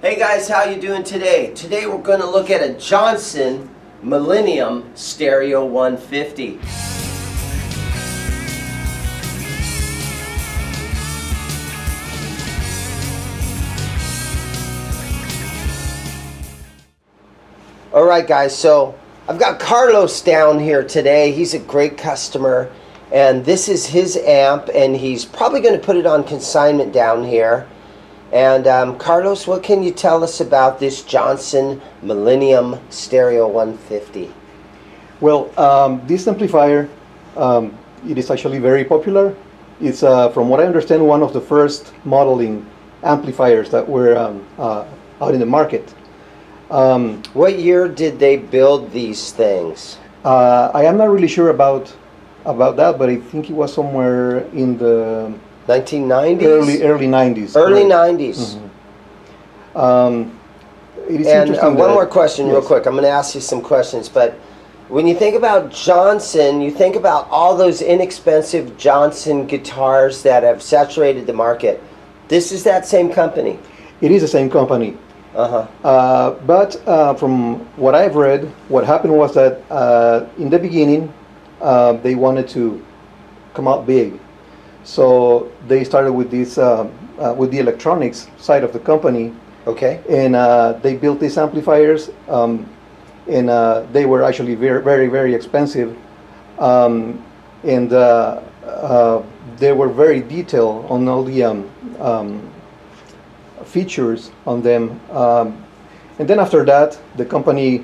Hey guys, how you doing today? Today we're going to look at a Johnson Millennium Stereo 150. Alright guys, so I've got Carlos down here today. He's a great customer, and this is his amp, and he's probably going to put it on consignment down here. And Carlos, what can you tell us about this Johnson Millennium Stereo 150? Well, this amplifier, it is actually very popular. It's, from what I understand, one of the first modeling amplifiers that were out in the market. What year did they build these things? I am not really sure about that, but I think it was somewhere in the 1990s? Early 90s. Early correct. 90s. It is And interesting. one more question real yes. quick. I'm going to ask you some questions, but when you think about Johnson, you think about all those inexpensive Johnson guitars that have saturated the market. This is that same company. It is the same company. But from what I've read, what happened was that in the beginning they wanted to come out big, so they started with this with the electronics side of the company. Okay. And they built these amplifiers, and they were actually very expensive, and they were very detailed on all the features on them, and then after that the company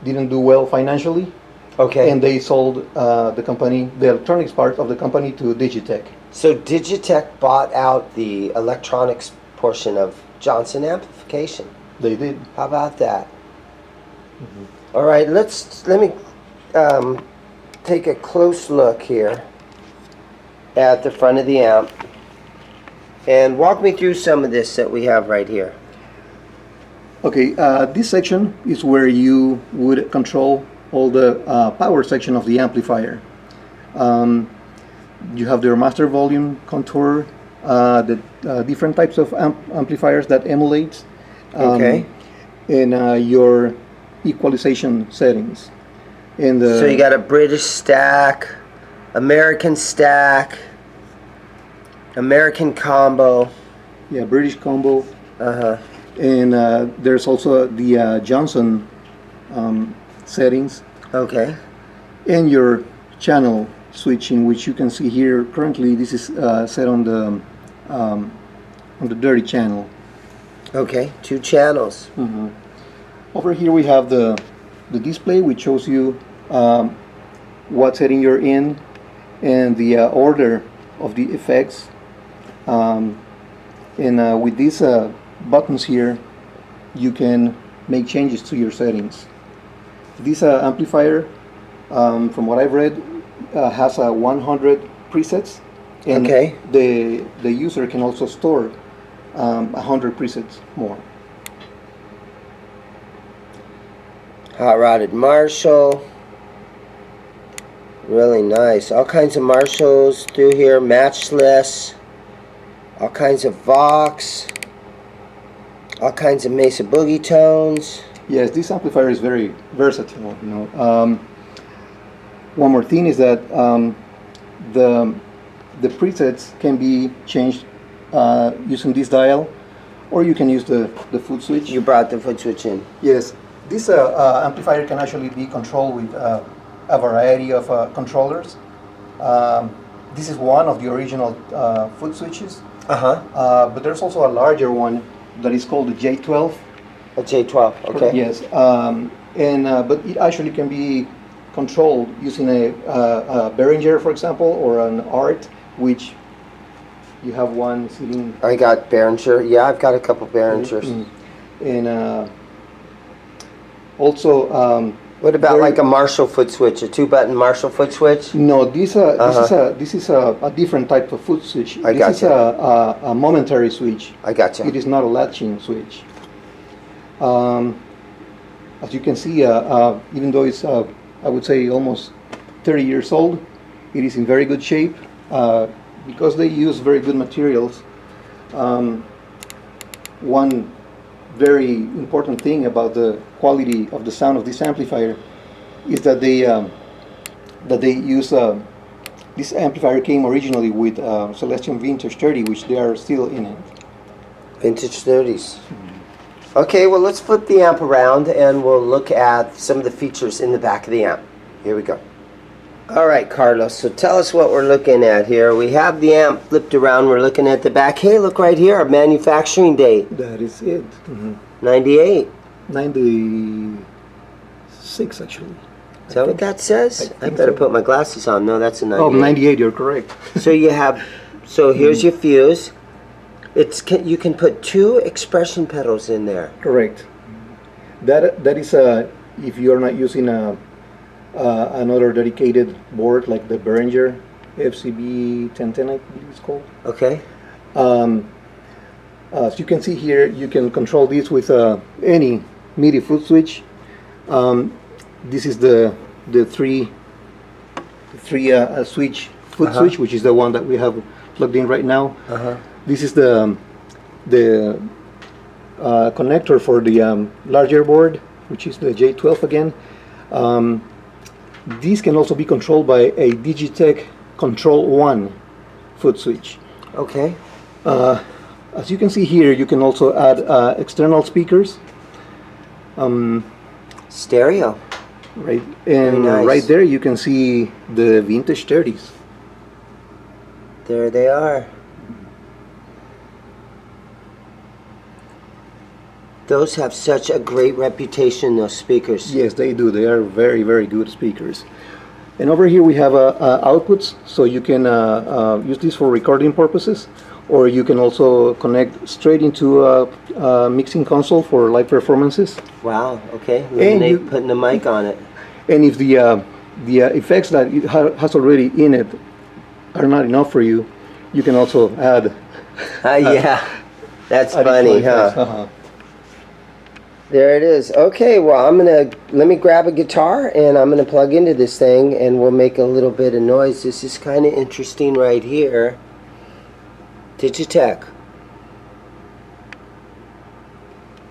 didn't do well financially. Okay. And they sold the company, the electronics part of the company, to Digitech. So Digitech bought out the electronics portion of Johnson Amplification. They did. How about that? All right, let me take a close look here at the front of the amp and walk me through some of this that we have right here. Okay, this section is where you would control all the power section of the amplifier. You have their master volume contour, the different types of amplifiers that emulate, Okay. and your equalization settings. And So you got a British stack, American stack, American combo. yeah, British combo, Uh-huh. and there's also the Johnson settings, Okay. and your channel switching, which you can see here. Currently, this is set on the dirty channel. Okay, 2 channels. Over here we have the display, which shows you what setting you're in and the order of the effects. And with these buttons here, you can make changes to your settings. This amplifier, from what I've read, has 100 presets, and Okay. the user can also store 100 presets more. Hot rodded Marshall. Really nice. All kinds of Marshalls through here. Matchless. All kinds of Vox. All kinds of Mesa Boogie tones. Yes, this amplifier is very versatile. You know, one more thing is that the presets can be changed using this dial, or you can use the foot switch. You brought the foot switch in. Yes, this amplifier can actually be controlled with a variety of controllers. This is one of the original foot switches, but there's also a larger one that is called the J12. A J12, okay. Yes, but it actually can be controlled using a Behringer, for example, or an ART, which you have one sitting. I got Behringer. Yeah, I've got a couple Behringers. And also, What about like a Marshall foot switch, a 2-button Marshall foot switch? no, this is a different type of foot switch. I This is gotcha. a momentary switch. I gotcha. It is not a latching switch. As you can see, even though it's I would say almost 30 years old, it is in very good shape because they use very good materials. One very important thing about the quality of the sound of this amplifier is that they use this amplifier came originally with Celestion Vintage 30, which they are still in it. Vintage 30s. Okay, well, let's flip the amp around and we'll look at some of the features in the back of the amp. Here we go. All right, Carlos, so tell us what we're looking at here. We have the amp flipped around. We're looking at the back. Hey, look right here, our manufacturing date. That is it. 98. 96, actually. Is that what that says? I better put my glasses on. No, that's a 98. Oh, 98, you're correct. So you have, so here's your fuse. You can put 2 expression pedals in there. Correct. That is if you're not using another dedicated board like the Behringer FCB 1010, I believe it's called. Okay. As you can see here, you can control this with any MIDI foot switch. This is the three switch foot switch, which is the one that we have plugged in right now. This is the connector for the larger board, which is the J12 again. These can also be controlled by a Digitech Control 1 foot switch. Okay. As you can see here, you can also add external speakers. Stereo. Right, and nice. Right there you can see the Vintage 30s. There they are. Those have such a great reputation, those speakers. Yes, they do. They are very, very good speakers. And over here we have outputs, so you can use these for recording purposes, or you can also connect straight into a mixing console for live performances. Wow, okay. Eliminate putting the mic on it. And if the effects that it has already in it are not enough for you, you can also add. Yeah, that's funny, huh? There it is. Okay, well, let me grab a guitar and I'm gonna plug into this thing and we'll make a little bit of noise. This is kind of interesting right here. Digitech.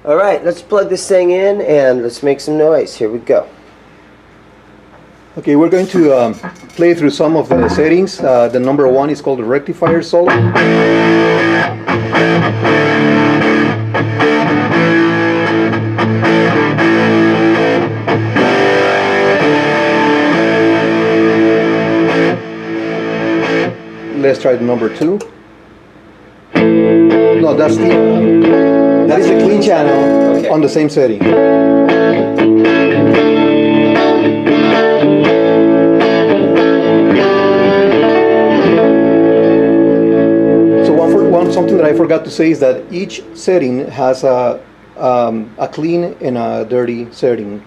All right, let's plug this thing in and let's make some noise. Here we go. Okay, we're going to play through some of the settings. The number 1 is called the rectifier solo. Let's try the number 2. No, that is a clean channel on the same setting. Something that I forgot to say is that each setting has a clean and a dirty setting.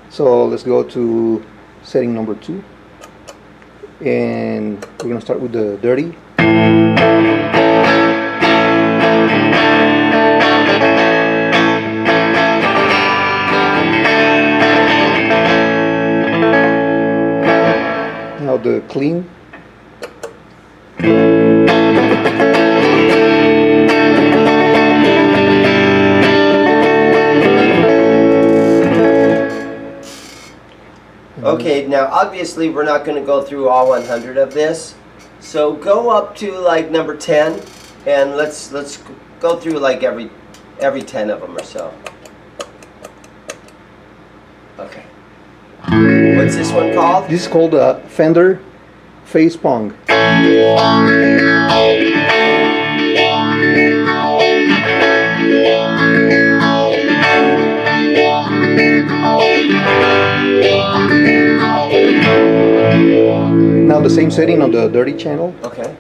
So let's go to setting number 2, and we're going to start with the dirty. Now the clean. Okay, now obviously we're not going to go through all 100 of this, so go up to like number 10, and let's go through like every 10 of them or so. Okay. What's this one called? This is called Fender Face Pong. Now the same setting on the dirty channel. Okay.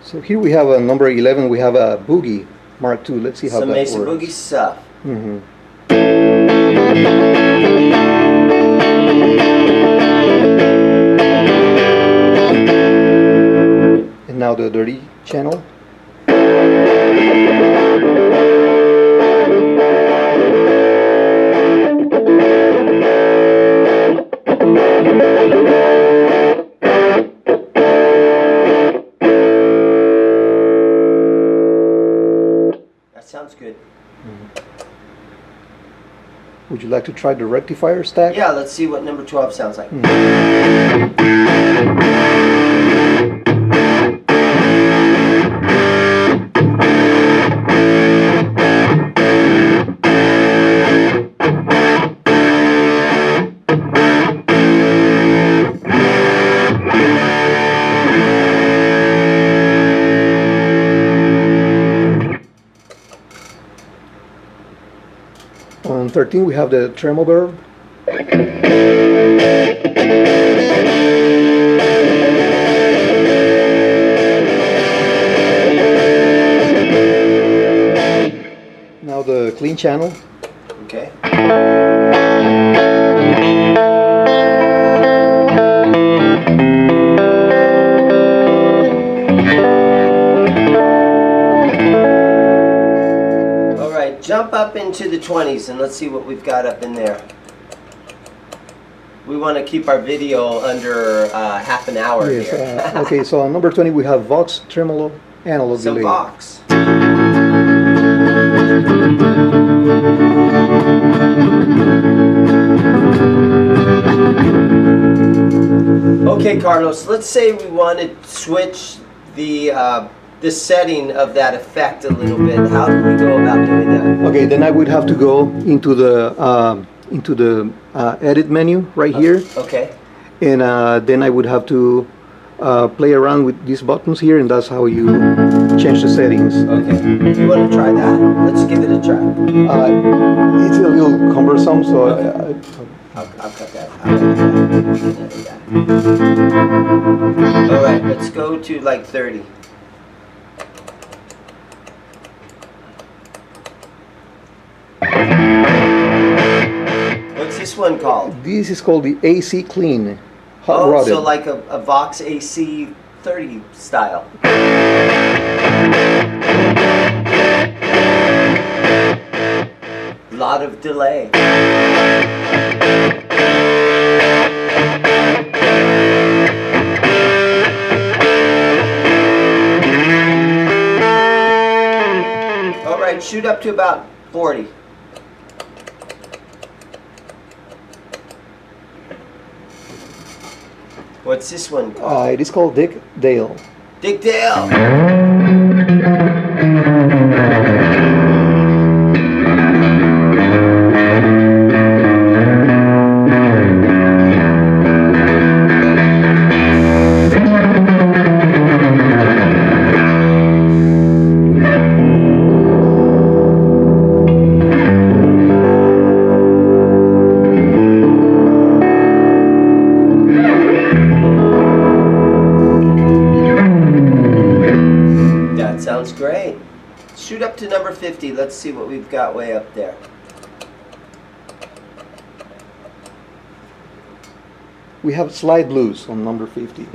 So here we have a number 11. We have a Boogie Mark II. Let's see how Some that Mesa works. Boogie stuff. And now the dirty channel. sounds good. Would you like to try the rectifier stack? Yeah, let's see what number 12 sounds like. On 13 we have the tremolo verb. Now the clean channel. Okay. All right, jump up into the 20s and let's see what we've got up in there. We want to keep our video under half an hour Yes. here. Okay, so on number 20 we have Vox tremolo analog Some delay. box. Okay, Carlos, let's say we want to switch the setting of that effect a little bit. How do we go about doing that? Okay, then I would have to go into the edit menu right here, Okay. and then I would have to play around with these buttons here, and that's how you change the settings. Okay. You want to try that? Let's give it a try. It's a little cumbersome, so I'll cut that. I'll edit that. All right, let's go to like 30. What's this one called? this is called the AC clean, hot Oh, rodded. so like a Vox AC 30 style. Lot of delay. All right, shoot up to about 40. What's this one called? It is called Dick Dale. Dick Dale. That sounds great. Shoot up to number 50. Let's see what we've got way up there. We have slide blues on number 50.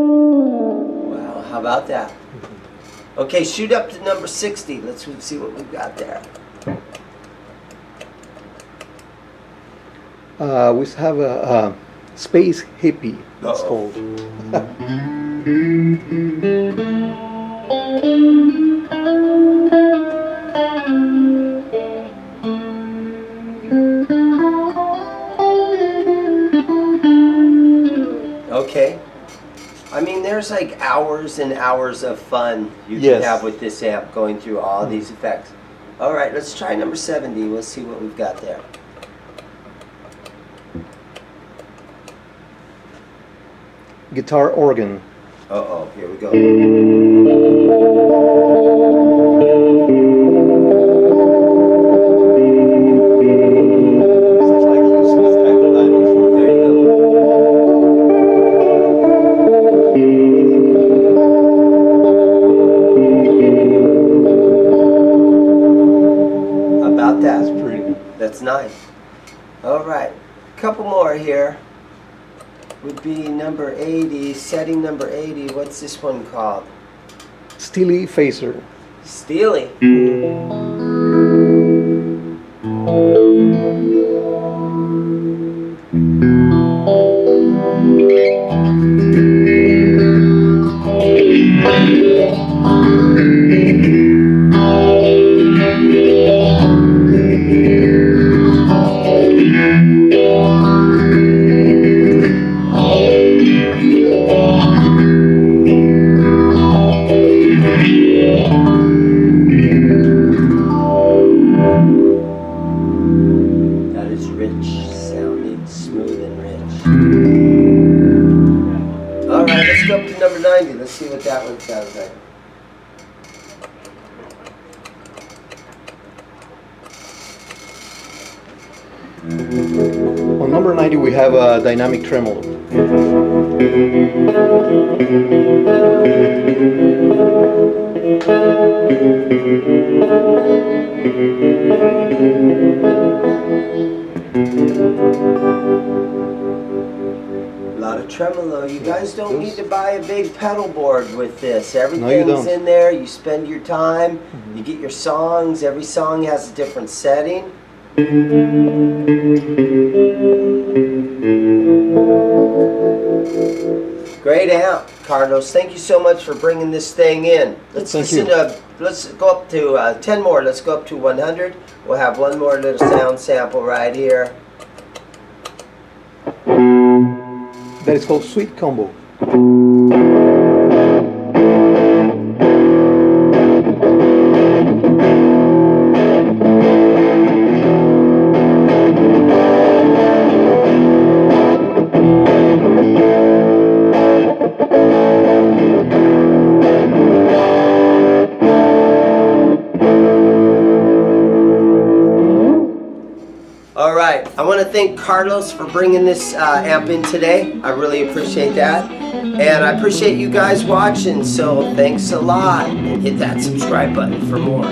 Wow, how about that? Okay, shoot up to number 60. Let's see what we've got there. We have a space hippie, it's Uh-oh. called. Okay. I mean, there's like hours and hours of fun you Yes. can have with this amp going through all these effects. All right, let's try number 70. We'll see what we've got there. Guitar organ. Uh-oh, here we go. There you go. How about that? That's pretty. That's nice. All right, couple more here. Would be number 80, setting number 80. What's this one called? Steely Phaser. Steely. That is rich sounding, smooth and rich. Alright, let's go up to number 90. Let's see what that one sounds like. On number 90 we have a dynamic tremolo. A lot of tremolo. You guys don't need to buy a big pedal board with this. Everything's don't. in there. You spend your time. You get your songs. Every song has a different setting. Great amp, Carlos. Thank you so much for bringing this thing in. Let's listen to. Let's go up to 10 more. Let's go up to 100. We'll have one more little sound sample right here. That is called Sweet Combo. Alright, I want to thank Carlos for bringing this amp in today. I really appreciate that. And I appreciate you guys watching, so thanks a lot. And hit that subscribe button for more.